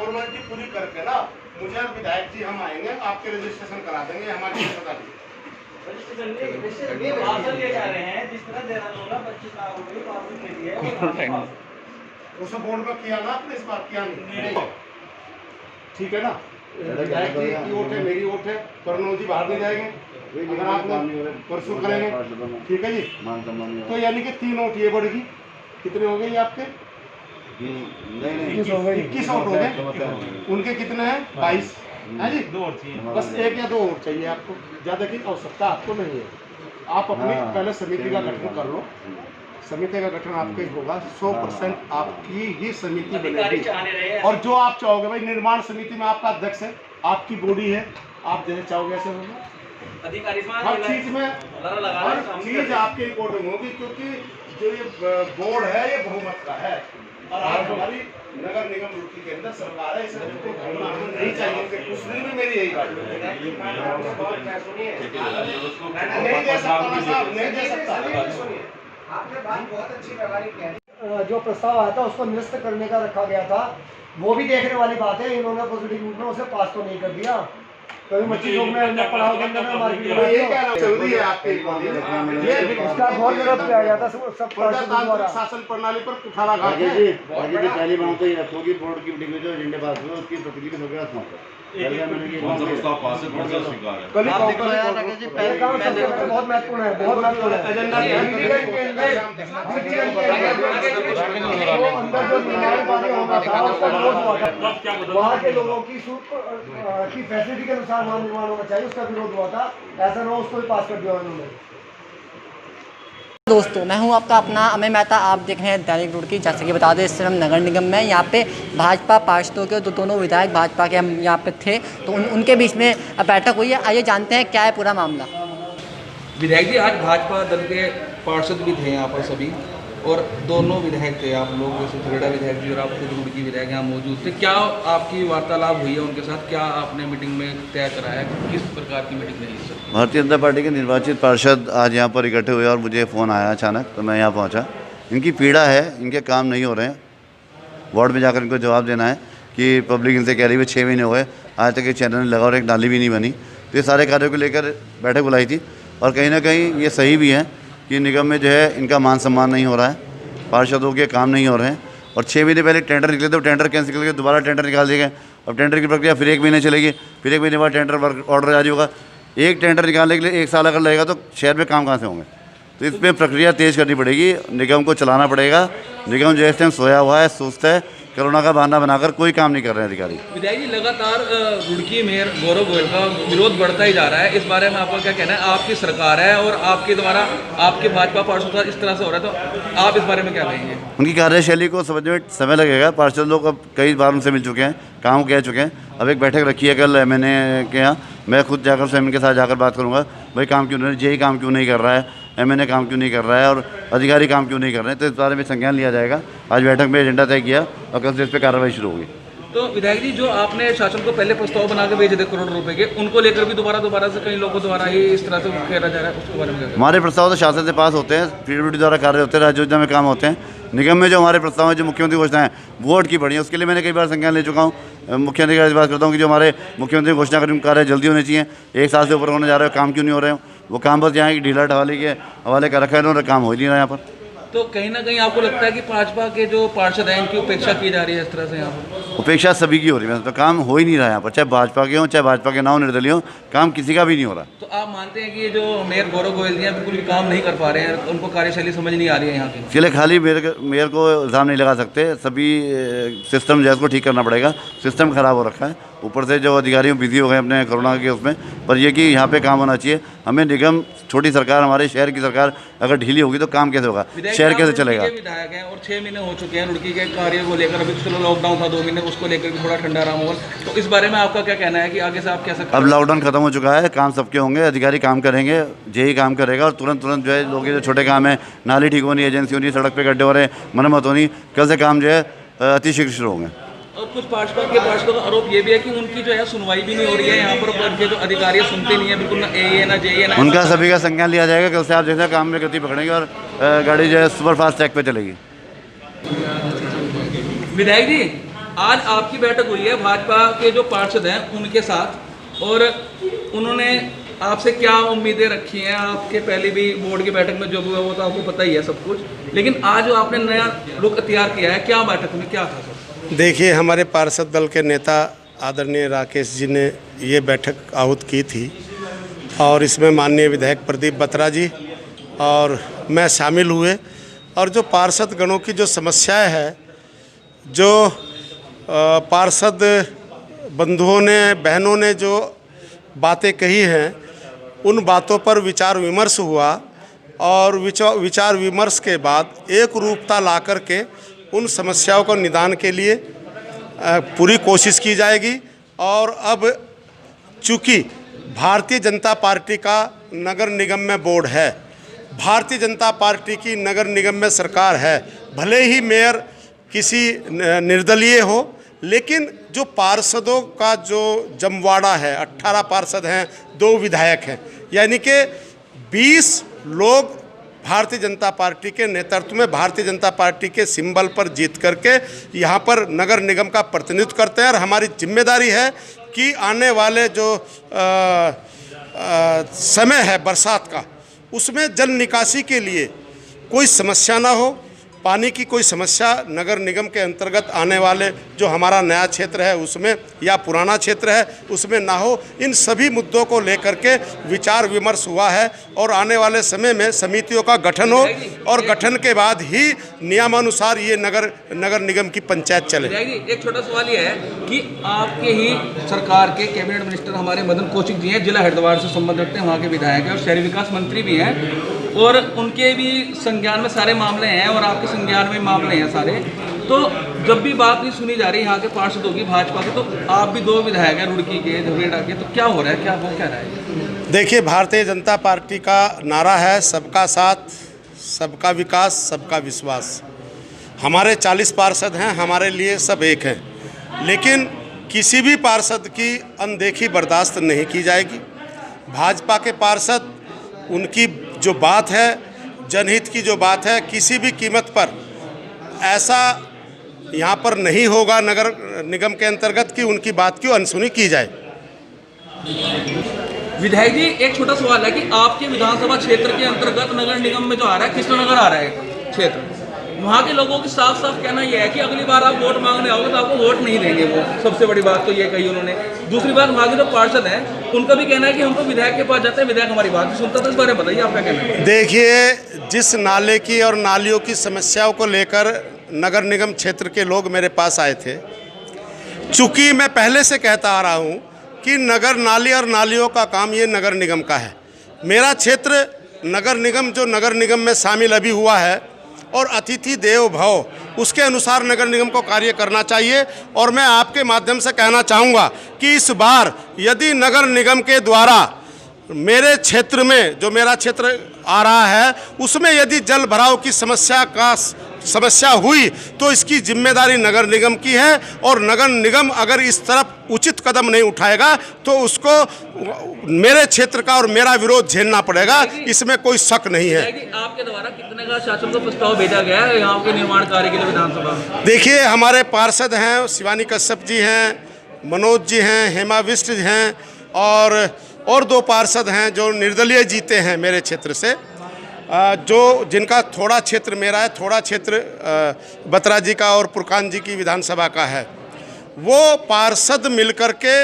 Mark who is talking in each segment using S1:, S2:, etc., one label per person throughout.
S1: Formality पूरी करके ना मुझे और विधायक जी हम आएंगे, आपके रजिस्ट्रेशन करा देंगे। हमारी पता नहीं उस बोर्ड में किया ना आपने, इस बार किया नहीं, ठीक है ना। विधायक जी की वोट है, मेरी वोट है, करुणा जी बाहर नहीं जाएंगे अगर आप परसों करेंगे, ठीक है जी। तो यानी कि 3 वोट ये बढ़ेगी, कितने हो गए ये आपके? 21 वोट हो गए। उनके कितने हैं? 22 है जी। 2 वोट चाहिए, बस 1 या 2 वोट चाहिए आपको, ज़्यादा की आवश्यकता आपको नहीं है। आप अपनी पहले समिति का गठन कर लो, समिति का गठन आपके होगा, 100% आपकी ही समिति बनेगी। और जो आप चाहोगे भाई, निर्माण समिति में आपका अध्यक्ष है, आपकी बॉडी है, आप जैसे चाहोगे ऐसे होगा। हर चीज में हर चीज आपके रिकॉर्डिंग होगी, क्योंकि जो ये बोर्ड है ये बहुमत का है और आज हमारी नगर निगम रुड़की के अंदर सरकार है, इसलिए नहीं चाहिए। कुछ दिन में मेरी यही बात नहीं दे सकता, नहीं दे सकता।
S2: आपने बात बहुत अच्छी लगाई। जो प्रस्ताव आया था उसको निरस्त करने का रखा गया था, वो भी देखने वाली बात है। इन्होंने पॉजिटिव रूप में उसे पास तो नहीं कर दिया। कभी मच्छी चौक में पड़ाव के अंदर मार्केट में ये क्या चल रही है आपके, ये उसका बहुत विरोध किया गया था सब द्वारा।
S1: शासन प्रणाली पर कुठारा घाट है
S3: जी। पहली बात तो ये रखो कि बोर्ड की मीटिंग में जो एजेंडे पास हुए उसकी प्रतिक्रिया वगैरह सुनाओ।
S2: बहुत महत्वपूर्ण है, बहुत महत्वपूर्ण है। अंदर जो निर्माण कार्य होना था उसका विरोध हुआ था, वहाँ के लोगों की फैसिलिटी के अनुसार वहाँ निर्माण होना चाहिए, उसका विरोध हुआ था। ऐसा ना उसको भी पास कर दिया उन्होंने।
S4: दोस्तों, मैं हूं आपका अपना अमय मेहता। आप देख रहे हैं दैनिक रुड़की। जैसे कि बता दें, इस समय हम नगर निगम में यहाँ पे भाजपा पार्षदों के दोनों विधायक भाजपा के हम यहाँ पे थे, तो उनके बीच में बैठक हुई है। आइए जानते हैं क्या है पूरा मामला।
S5: विधायक जी, आज भाजपा दल के पार्षद भी थे यहाँ पर सभी, और दोनों विधायक थे आप लोग, जैसे झगड़ा विधायक जी और आप खुद रुड़की विधायक यहाँ मौजूद थे। क्या आपकी वार्तालाप हुई है उनके साथ? क्या आपने मीटिंग में तय कराया? किस प्रकार की मीटिंग रही सर?
S3: भारतीय जनता पार्टी के निर्वाचित पार्षद आज यहाँ पर इकट्ठे हुए और मुझे फ़ोन आया अचानक, तो मैं यहाँ पहुँचा। इनकी पीड़ा है, इनके काम नहीं हो रहे हैं। वार्ड में जाकर इनको जवाब देना है कि पब्लिक इनसे कह रही है 6 महीने हो गए, आज तक ये चैनल नहीं लगा और एक नाली भी नहीं बनी। तो ये सारे कार्यों को लेकर बैठक बुलाई थी, और कहीं ना कहीं ये सही भी है कि निगम में जो है इनका मान सम्मान नहीं हो रहा है, पार्षदों के काम नहीं हो रहे हैं। और 6 महीने पहले टेंडर निकले थे, टेंडर कैंसिल करके दोबारा टेंडर निकाल दिए गए। अब टेंडर की प्रक्रिया फिर 1 महीने चलेगी, फिर 1 महीने बाद टेंडर वर्क ऑर्डर जारी होगा। एक टेंडर निकालने के लिए 1 साल अगर लगेगा तो शहर में काम कहाँ से होंगे? तो इसमें प्रक्रिया तेज़ करनी पड़ेगी, निगम को चलाना पड़ेगा। निगम जो है सोया हुआ है, सुस्त है, कोरोना का बहाना बनाकर कोई काम नहीं कर रहे हैं अधिकारी।
S5: विधायक जी, लगातार रुड़की मेयर गौरव गोयल का विरोध बढ़ता ही जा रहा है, इस बारे में आपका क्या कहना है? आपकी सरकार है और आपके द्वारा आपके भाजपा पार्षद इस तरह से हो रहा है, तो आप इस बारे में क्या कहेंगे?
S3: उनकी कार्यशैली को समझने में समय लगेगा। पार्षद लोग अब कई बार उनसे मिल चुके हैं, काम कह चुके हैं। अब एक बैठक रखी है कल MNA के यहाँ, मैं खुद जाकर स्वयं के साथ जाकर बात करूँगा, भाई काम क्यों नहीं, JE काम क्यों नहीं कर रहा है, MNA काम क्यों नहीं कर रहा है और अधिकारी काम क्यों नहीं कर रहे हैं। तो इस बारे में संज्ञान लिया जाएगा। आज बैठक में एजेंडा तय किया और कल से इस पर कार्रवाई शुरू होगी।
S5: तो विधायक जी, जो आपने शासन को पहले प्रस्ताव बना के भेजे थे करोड़ रुपए के, उनको लेकर भी दोबारा से कई लोगों द्वारा ही इस तरह से खेला जा रहा है, उसके बारे में क्या?
S3: हमारे प्रस्ताव तो शासन से पास होते हैं, PWD द्वारा कार्य होते हैं, राज्य योजना में काम होते हैं। निगम में जो हमारे प्रस्ताव हैं, जो मुख्यमंत्री घोषणा है, वोट की बढ़ी है, उसके लिए मैंने कई बार संज्ञान ले चुका हूँ। मुख्यमंत्री का बात करता हूँ कि जो हमारे मुख्यमंत्री घोषणा करें कार्य जल्दी होने चाहिए। 1 साल से ऊपर होने जा रहे हैं, काम क्यों नहीं हो रहे हैं? वो काम बस यहाँ की ढीला ढवाली के हवाले का रखा है उन्होंने, काम हो ही नहीं रहा यहाँ पर।
S5: तो कहीं ना कहीं आपको लगता है कि भाजपा के जो पार्षद हैं इनकी उपेक्षा की जा रही है इस तरह से यहाँ पर?
S3: उपेक्षा सभी की हो रही है, तो काम हो ही नहीं रहा है यहाँ पर, चाहे भाजपा के हों चाहे भाजपा के ना हो, निर्दलीय हो, काम किसी का भी नहीं हो रहा।
S5: तो आप मानते हैं कि ये जो मेयर गौरव गोयल जी हैं बिल्कुल भी काम नहीं कर पा रहे हैं, उनको कार्यशैली समझ नहीं आ रही है यहाँ की?
S3: इसके लिए खाली मेयर को इल्ज़ाम नहीं लगा सकते, सभी सिस्टम जो है उसको ठीक करना पड़ेगा। सिस्टम ख़राब हो रखा है, ऊपर से जो अधिकारी बिजी हो गए अपने कोरोना के उसमें। पर ये कि यहाँ पे काम होना चाहिए। हमें निगम, छोटी सरकार, हमारे शहर की सरकार अगर ढीली होगी तो काम कैसे होगा, शहर कैसे चलेगा?
S5: विधायक हैं और 6 महीने हो चुके हैं रुड़की के कार्य को लेकर, अभी चलो लॉकडाउन था 2 महीने, उसको लेकर भी थोड़ा ठंडा आराम होगा। तो इस बारे में आपका क्या कहना है कि आगे से आप कैसे?
S3: अब लॉकडाउन खत्म हो चुका है, काम सबके होंगे, अधिकारी काम करेंगे, JE काम करेगा और तुरंत जो है लोग जो छोटे काम है, नाली ठीक होनी, एजेंसी होनी, सड़क पे गड्ढे हो रहे, मरम्मत होनी, कल से काम जो है अतिशीघ्र शुरू होंगे।
S5: और कुछ पार्षदों का आरोप ये भी है कि उनकी जो है सुनवाई भी नहीं हो रही है यहाँ पर, उनके जो अधिकारी सुनते नहीं है बिल्कुल, ना AE ना JE ना।
S3: उनका सभी का संज्ञान लिया जाएगा। कल से आप जैसे काम में गति पकड़ेंगे और गाड़ी जो है सुपर फास्ट ट्रैक पे चलेगी।
S5: विधायक जी, आज आपकी बैठक हुई है भाजपा के जो पार्षद हैं उनके साथ, और उन्होंने आपसे क्या उम्मीदें रखी हैं? आपके पहले भी बोर्ड की बैठक में जो हुआ वो तो आपको पता ही है सब कुछ, लेकिन आज जो आपने नया रुख अख्तियार किया है, क्या बैठक में क्या था सर?
S6: देखिए, हमारे पार्षद दल के नेता आदरणीय राकेश जी ने ये बैठक आहूत की थी और इसमें माननीय विधायक प्रदीप बत्रा जी और मैं शामिल हुए। और जो पार्षद गणों की जो समस्याएं है, जो पार्षद बंधुओं ने बहनों ने जो बातें कही हैं, उन बातों पर विचार विमर्श हुआ और विचार विमर्श के बाद एक रूपता ला कर के उन समस्याओं को निदान के लिए पूरी कोशिश की जाएगी। और अब चूँकि भारतीय जनता पार्टी का नगर निगम में बोर्ड है, भारतीय जनता पार्टी की नगर निगम में सरकार है, भले ही मेयर किसी निर्दलीय हो, लेकिन जो पार्षदों का जो जमवाड़ा है, 18 पार्षद हैं, 2 विधायक हैं, यानी कि 20 लोग भारतीय जनता पार्टी के नेतृत्व में भारतीय जनता पार्टी के सिंबल पर जीत करके यहाँ पर नगर निगम का प्रतिनिधित्व करते हैं। और हमारी जिम्मेदारी है कि आने वाले जो समय है बरसात का, उसमें जल निकासी के लिए कोई समस्या ना हो, पानी की कोई समस्या नगर निगम के अंतर्गत आने वाले जो हमारा नया क्षेत्र है उसमें या पुराना क्षेत्र है उसमें ना हो। इन सभी मुद्दों को लेकर के विचार विमर्श हुआ है और आने वाले समय में समितियों का गठन हो और गठन के बाद ही नियमानुसार ये नगर निगम की पंचायत चले।
S5: एक छोटा सवाल ये है कि आपके ही सरकार के कैबिनेट मिनिस्टर हमारे मदन कौशिक जी हैं, जिला हरिद्वार से संबंध रखते हैं, वहाँ के विधायक हैं और शहरी विकास मंत्री भी हैं, और उनके भी संज्ञान में सारे मामले हैं और आपके संज्ञान में मामले हैं सारे। तो जब भी बात नहीं सुनी जा रही यहाँ के पार्षदों की भाजपा के, तो आप भी 2 विधायक हैं रुड़की के, झबरेड़ा के, तो क्या हो रहा है, क्या हो क्या रहा है?
S6: देखिए, भारतीय जनता पार्टी का नारा है सबका साथ, सबका विकास, सबका विश्वास। हमारे 40 पार्षद हैं, हमारे लिए सब एक हैं, लेकिन किसी भी पार्षद की अनदेखी बर्दाश्त नहीं की जाएगी। भाजपा के पार्षद, उनकी जो बात है, जनहित की जो बात है, किसी भी कीमत पर ऐसा यहाँ पर नहीं होगा नगर निगम के अंतर्गत कि उनकी बात की अनसुनी की जाए।
S5: विधायक जी, एक छोटा सवाल है कि आपके विधानसभा क्षेत्र के अंतर्गत नगर निगम में जो आ रहा है, कृष्णनगर आ रहा है क्षेत्र, वहाँ के लोगों की साफ साफ कहना यह है कि अगली बार आप वोट मांगने आओगे तो आपको वोट नहीं देंगे। वो सबसे बड़ी बात तो ये कही उन्होंने। दूसरी बात, वहाँ के जो पार्षद हैं उनका भी कहना है कि हम तो विधायक के पास जाते हैं, विधायक हमारी बात नहीं सुनता। तो इस बारे में बताइए, आप क्या कहना है?
S6: देखिए, जिस नाले की और नालियों की समस्याओं को लेकर नगर निगम क्षेत्र के लोग मेरे पास आए थे, चूँकि मैं पहले से कहता आ रहा हूँ कि नगर नाली और नालियों का काम ये नगर निगम का है। मेरा क्षेत्र नगर निगम जो नगर निगम में शामिल अभी हुआ है और अतिथि देव भव, उसके अनुसार नगर निगम को कार्य करना चाहिए। और मैं आपके माध्यम से कहना चाहूँगा कि इस बार यदि नगर निगम के द्वारा मेरे क्षेत्र में, जो मेरा क्षेत्र आ रहा है, उसमें यदि जल भराव की समस्या हुई तो इसकी जिम्मेदारी नगर निगम की है। और नगर निगम अगर इस तरफ उचित कदम नहीं उठाएगा तो उसको मेरे क्षेत्र का और मेरा विरोध झेलना पड़ेगा, इसमें कोई शक नहीं है।
S5: आपके द्वारा कितने का शासन को प्रस्ताव भेजा गया है यहाँ के निर्माण कार्य के लिए विधानसभा?
S6: देखिए, हमारे पार्षद हैं, शिवानी कश्यप जी हैं, मनोज जी हैं, हेमा बिष्ट हैं और 2 पार्षद हैं जो निर्दलीय जीते हैं मेरे क्षेत्र से, जो जिनका थोड़ा क्षेत्र मेरा है, थोड़ा क्षेत्र बत्रा जी का और पुरकान जी की विधानसभा का है। वो पार्षद मिलकर के,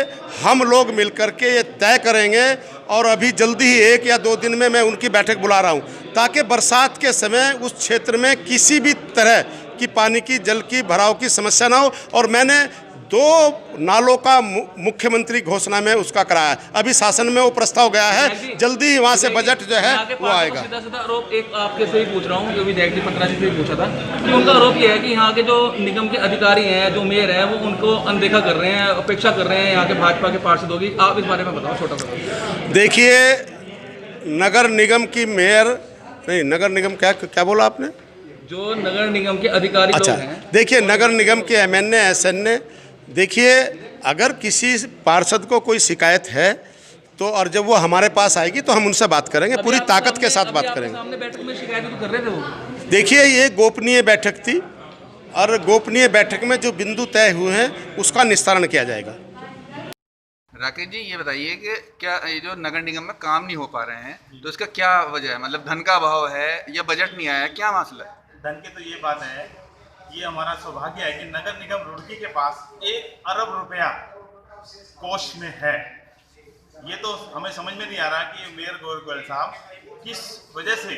S6: हम लोग मिलकर के ये तय करेंगे और अभी जल्दी ही 1 या 2 दिन में मैं उनकी बैठक बुला रहा हूँ, ताकि बरसात के समय उस क्षेत्र में किसी भी तरह की पानी की, जल की भराव की समस्या ना हो। और मैंने 2 नालों का मुख्यमंत्री घोषणा में उसका कराया, अभी शासन में वो प्रस्ताव गया है, जल्दी ही वहाँ से बजट जो है वो आएगा।
S5: सीधा आरोप एक आपके से ही पूछ रहा हूँ, जो विधायक जी पत्रा जी से पूछा था कि उनका आरोप ये है कि यहाँ के जो निगम के अधिकारी हैं, जो मेयर हैं, वो उनको अनदेखा कर रहे हैं, अपेक्षा कर रहे हैं यहाँ के भाजपा के पार्षदों की। आप इस बारे में बताओ छोटा सा।
S6: देखिए, नगर निगम की मेयर नहीं, नगर निगम क्या बोला आपने?
S5: जो नगर निगम के अधिकारी
S6: अच्छा,
S5: लोग हैं।
S6: देखिए, नगर निगम के MN SN, देखिए, अगर किसी पार्षद को कोई शिकायत है तो और जब वो हमारे पास आएगी तो हम उनसे बात करेंगे, पूरी ताकत के साथ बात करेंगे।
S5: सामने बैठक में शिकायत तो कर रहे थे वो।
S6: देखिए, ये गोपनीय बैठक थी और गोपनीय बैठक में जो बिंदु तय हुए हैं उसका निस्तारण किया जाएगा।
S5: राकेश जी, ये बताइए कि क्या ये जो नगर निगम में काम नहीं हो पा रहे हैं तो इसका क्या वजह है? मतलब धन का अभाव है या बजट नहीं आया, क्या मसला है?
S7: धन की तो ये बात है, ये हमारा सौभाग्य है कि नगर निगम रुड़की के पास 1 अरब रुपया कोष में है। ये तो हमें समझ में नहीं आ रहा कि मेयर गोयल साहब किस वजह से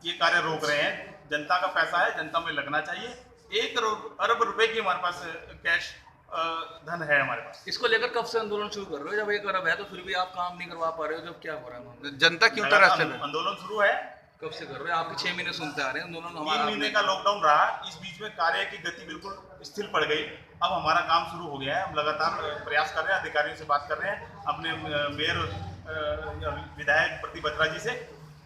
S7: ये कार्य रोक रहे हैं। जनता का पैसा है, जनता में लगना चाहिए। 1 अरब रुपए की हमारे पास कैश धन है हमारे पास।
S5: इसको लेकर कब से आंदोलन शुरू कर रहे हो? जब 1 अरब है तो फिर भी आप काम नहीं करवा पा रहे हो, जब क्या हो रहा है? जनता क्यों तरह
S7: आंदोलन शुरू है,
S5: कब से कर रहे हो? आपके 6 महीने सुनते आ रहे हैं आंदोलन।
S7: 3 महीने का लॉकडाउन रहा, इस बीच में कार्य की गति बिल्कुल स्थिर पड़ गई। अब हमारा काम शुरू हो गया है, हम लगातार प्रयास कर रहे हैं, अधिकारियों से बात कर रहे हैं। अपने मेयर विधायक प्रदीप बत्रा जी से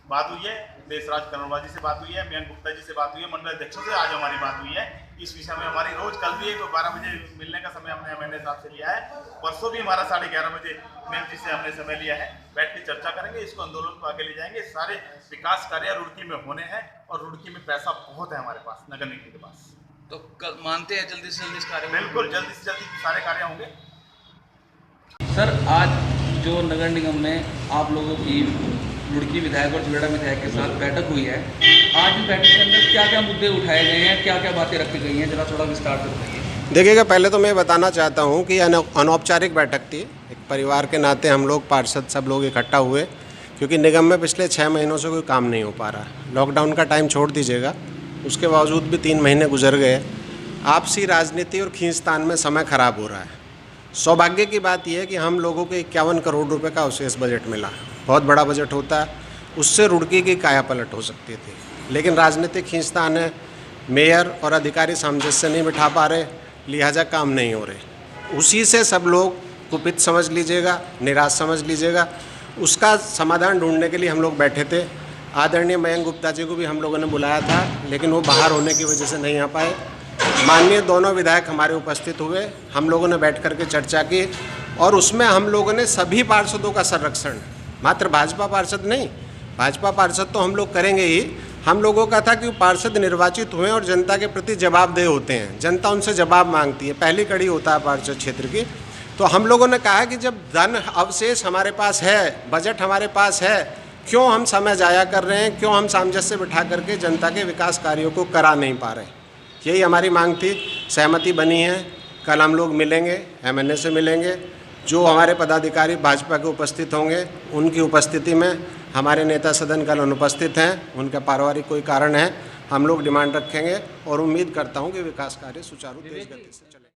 S7: बात हुई है, देशराज कन्नौर जी से बात हुई है, मयंक गुप्ता जी से बात हुई है, मंडल अध्यक्षों से आज हमारी बात हुई है। इस विषय में हमारी रोज कल भी 12 बजे मिलने का समय हमने एमएनए साहब से लिया है। परसों भी हमारा 11:30 बजे मेयर जी से हमने समय लिया है। बैठ के चर्चा करेंगे, इसको आंदोलन को आगे ले जाएंगे। सारे विकास कार्य रुड़की में होने हैं और रुड़की में पैसा बहुत है हमारे पास, नगर निगम के पास।
S5: तो मानते हैं जल्दी से जल्दी इस कार्य?
S7: बिल्कुल, जल्दी से जल्दी सारे कार्य होंगे।
S5: सर, आज जो नगर निगम में आप लोगों की रुड़की विधायक और झुलेड़ा विधायक के साथ बैठक हुई है, आज इस बैठक के अंदर क्या क्या मुद्दे उठाए गए हैं, क्या क्या बातें रखी गई हैं, जरा थोड़ा विस्तार से बताइए।
S6: देखिएगा, पहले तो मैं बताना चाहता हूँ कि अनौपचारिक बैठक थी। एक परिवार के नाते हम लोग पार्षद सब लोग इकट्ठा हुए, क्योंकि निगम में पिछले 6 महीनों से कोई काम नहीं हो पा रहा। लॉकडाउन का टाइम छोड़ दीजिएगा, उसके बावजूद भी 3 महीने गुजर गए। आपसी राजनीति और खींचतान में समय खराब हो रहा है। सौभाग्य की बात यह है कि हम लोगों को 51 करोड़ रुपए का अवशेष बजट मिला। बहुत बड़ा बजट होता है, उससे रुड़की की काया पलट हो सकती थी, लेकिन राजनीतिक खींचतान है। मेयर और अधिकारी सामंजस्य नहीं बिठा पा रहे, लिहाजा काम नहीं हो रहे। उसी से सब लोग कुपित समझ लीजिएगा, निराश समझ लीजिएगा। उसका समाधान ढूंढने के लिए हम लोग बैठे थे। आदरणीय मयंक गुप्ता जी को भी हम लोगों ने बुलाया था, लेकिन वो बाहर होने की वजह से नहीं आ पाए। माननीय दोनों विधायक हमारे उपस्थित हुए, हम लोगों ने बैठ करके चर्चा की और उसमें हम लोगों ने सभी पार्षदों का संरक्षण, मात्र भाजपा पार्षद नहीं, भाजपा पार्षद तो हम लोग करेंगे ही, हम लोगों का था कि पार्षद निर्वाचित हुए और जनता के प्रति जवाबदेह होते हैं, जनता उनसे जवाब मांगती है, पहली कड़ी होता है पार्षद क्षेत्र की। तो हम लोगों ने कहा कि जब धन अवशेष हमारे पास है, बजट हमारे पास है, क्यों हम समय जाया कर रहे हैं, क्यों हम सामंजस्य बिठा करके जनता के विकास कार्यों को करा नहीं पा रहे। यही हमारी मांग थी, सहमति बनी है। कल हम लोग मिलेंगे, एमएनए से मिलेंगे, जो हमारे पदाधिकारी भाजपा के उपस्थित होंगे उनकी उपस्थिति में, हमारे नेता सदन कल अनुपस्थित हैं, उनका पारिवारिक कोई कारण है, हम लोग डिमांड रखेंगे और उम्मीद करता हूं कि विकास कार्य सुचारू तेज गति से चले।